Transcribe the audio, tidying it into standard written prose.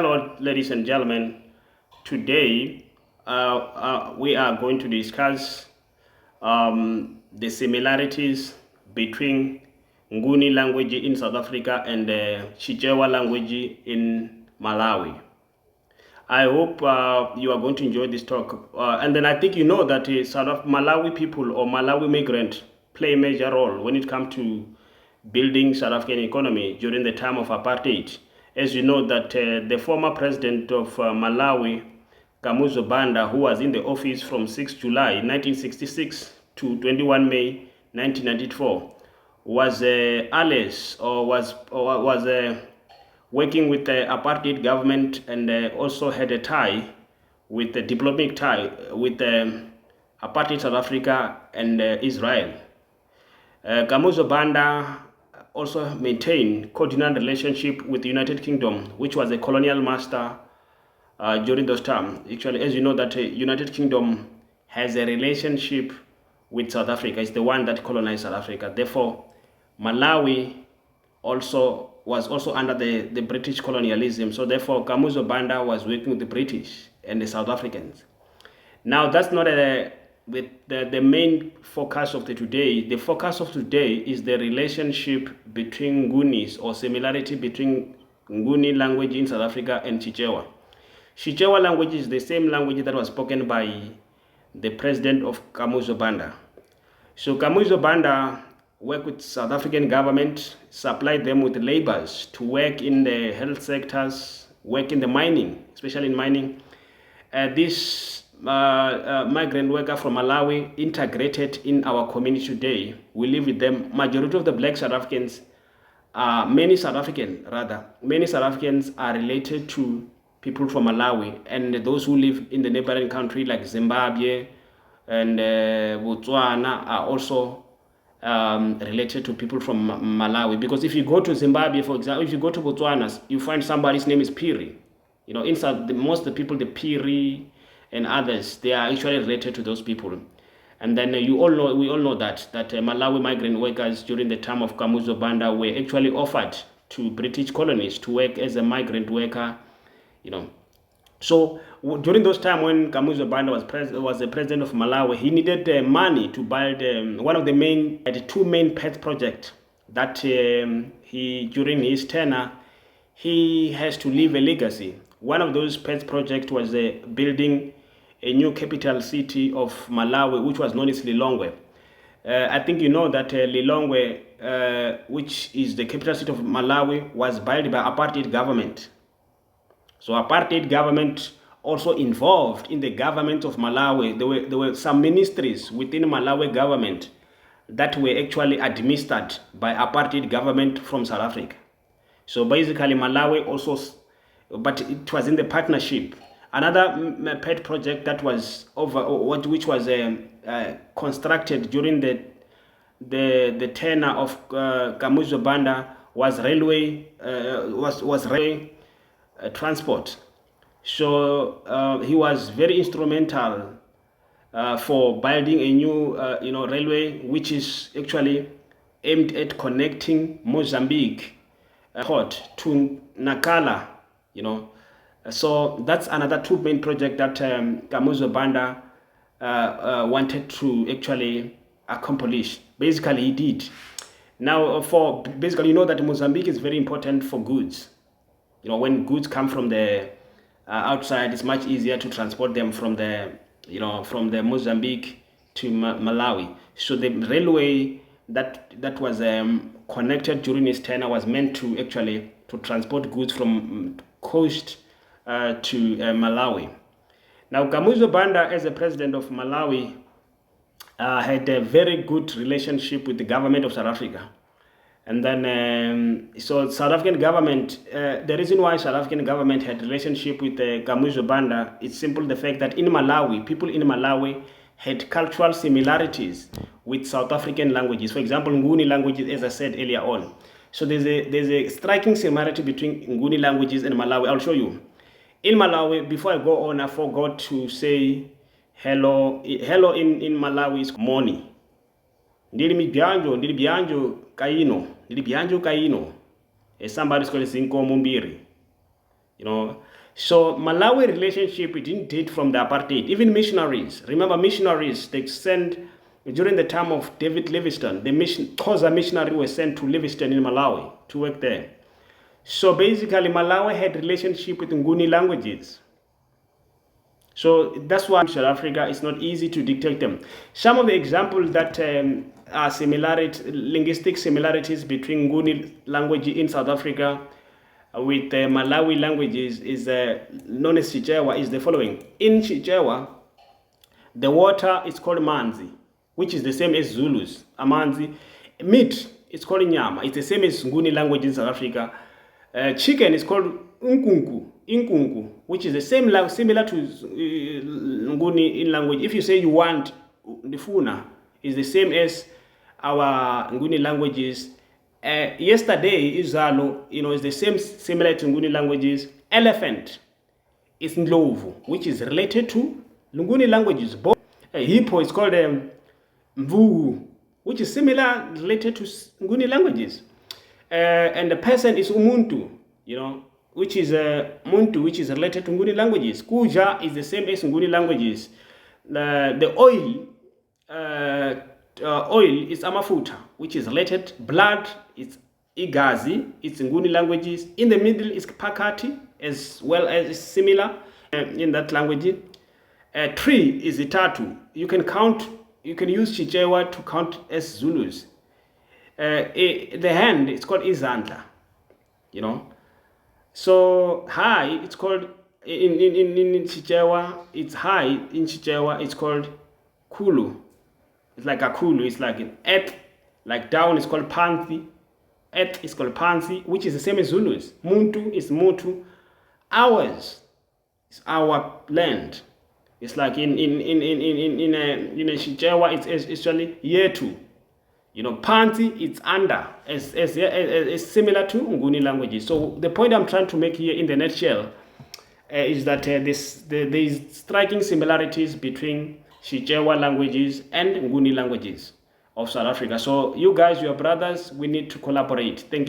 Hello, ladies and gentlemen. Today, we are going to discuss the similarities between Nguni language in South Africa and the Chichewa language in Malawi. I hope you are going to enjoy this talk. And then I think you know that Malawi people or Malawi migrant play a major role when it comes to building South African economy during the time of apartheid. As you know that the former president of Malawi, Kamuzu Banda, who was in the office from 6 July 1966 to 21 May 1994, was allies or was working with the apartheid government and also had a tie with the diplomatic tie with apartheid South Africa and Israel. Kamuzu Banda also maintained cordial relationship with the United Kingdom, which was a colonial master during those times. Actually, as you know, that United Kingdom has a relationship with South Africa. It's the one that colonized South Africa. Therefore, Malawi was also under the British colonialism. So therefore, Kamuzu Banda was working with the British and the South Africans. Now, that's not the main focus of today. The focus of today is the relationship between Ngunis or similarity between Nguni language in South Africa and Chichewa. Chichewa language is the same language that was spoken by the president of Kamuzu Banda. So Kamuzu Banda worked with South African government, supplied them with laborers to work in the health sectors, work in the mining, especially in mining. This migrant worker from Malawi integrated in our community today. We live with them. Majority of the black South Africans, many South Africans are related to people from Malawi, and those who live in the neighboring country like Zimbabwe and Botswana are also related to people from Malawi. Because if you go to Zimbabwe, for example, if you go to Botswana, you find somebody's name is Piri. You know, inside most of the people, the Piri and others, they are actually related to those people. And then we all know that Malawi migrant workers during the time of Kamuzu Banda were actually offered to British colonies to work as a migrant worker, you know. So during those time when Kamuzu Banda was the president of Malawi, he needed money to build one of the two main pet projects that he during his tenure he has to leave a legacy. One of those pet projects was building a new capital city of Malawi, which was known as Lilongwe. I think you know that Lilongwe, which is the capital city of Malawi, was built by apartheid government. So apartheid government also involved in the government of Malawi. There were some ministries within Malawi government that were actually administered by apartheid government from South Africa. So basically Malawi also, but it was in the partnership. Another pet project that was which was constructed during the tenure of Kamuzu Banda was railway transport. So he was very instrumental for building a new railway, which is actually aimed at connecting Mozambique port to Nacala, you know. So that's another two main project that Kamuzu Banda wanted to actually accomplish. Basically, he did. Now, for basically, you know that Mozambique is very important for goods. You know, when goods come from the outside, it's much easier to transport them from the Mozambique to Malawi. So the railway that was connected during his tenure was meant to actually to transport goods from coast to Malawi. Now, Kamuzu Banda, as the president of Malawi, had a very good relationship with the government of South Africa. And then, so South African government, the reason why South African government had relationship with Kamuzu Banda, it's simple the fact that in Malawi, people in Malawi had cultural similarities with South African languages. For example, Nguni languages, as I said earlier on. So there's a striking similarity between Nguni languages and Malawi. I'll show you. In Malawi, before I go on, I forgot to say hello. Hello in Malawi is morning. Ndili bianjo kaino. Somebody's called Zinko Mumbiri. You know, So Malawi relationship, it didn't date from the apartheid. Even missionaries, remember missionaries, they sent, during the time of David Livingstone, the Xhosa missionary was sent to Livingstone in Malawi to work there. So basically Malawi had relationship with Nguni languages. So that's why in South Africa it's not easy to dictate them. Some of the examples that are linguistic similarities between Nguni language in South Africa with Malawi languages is known as Chichewa is the following. In Chichewa, the water is called manzi, which is the same as Zulu's. Amanzi. Meat is called nyama. It's the same as Nguni language in South Africa. Chicken is called inkunku, which is the same similar to Nguni in language. If you say you want ndifuna, is the same as our Nguni languages. Yesterday, IsiZulu, is the same, similar to Nguni languages. Elephant is Ndlovu, which is related to Nguni languages. Hippo is called Mvugu, which is similar, related to Nguni languages. And the person is Umuntu, which is Muntu, which is related to Nguni languages. Kuja is the same as Nguni languages. The oil is amafuta, which is related. Blood is igazi, it's Nguni languages. In the middle is pakati, as well as similar in that language. Tree is itatu. You can use Chichewa to count as Zulus. The hand, it's called izandla, So high, it's called in Chichewa, it's high in Chichewa, it's called kulu. It's like a kulu, it's like an earth, like down is called panthi. Earth is called panthi, which is the same as Zulus. Muntu is mutu. Ours is our land. It's like in Chichewa, it's actually yetu. Panthi, it's under, as similar to Nguni languages. So the point I'm trying to make here in the nutshell is that there is striking similarities between Chichewa languages and Nguni languages of South Africa. So you guys, your brothers, we need to collaborate. Thank you.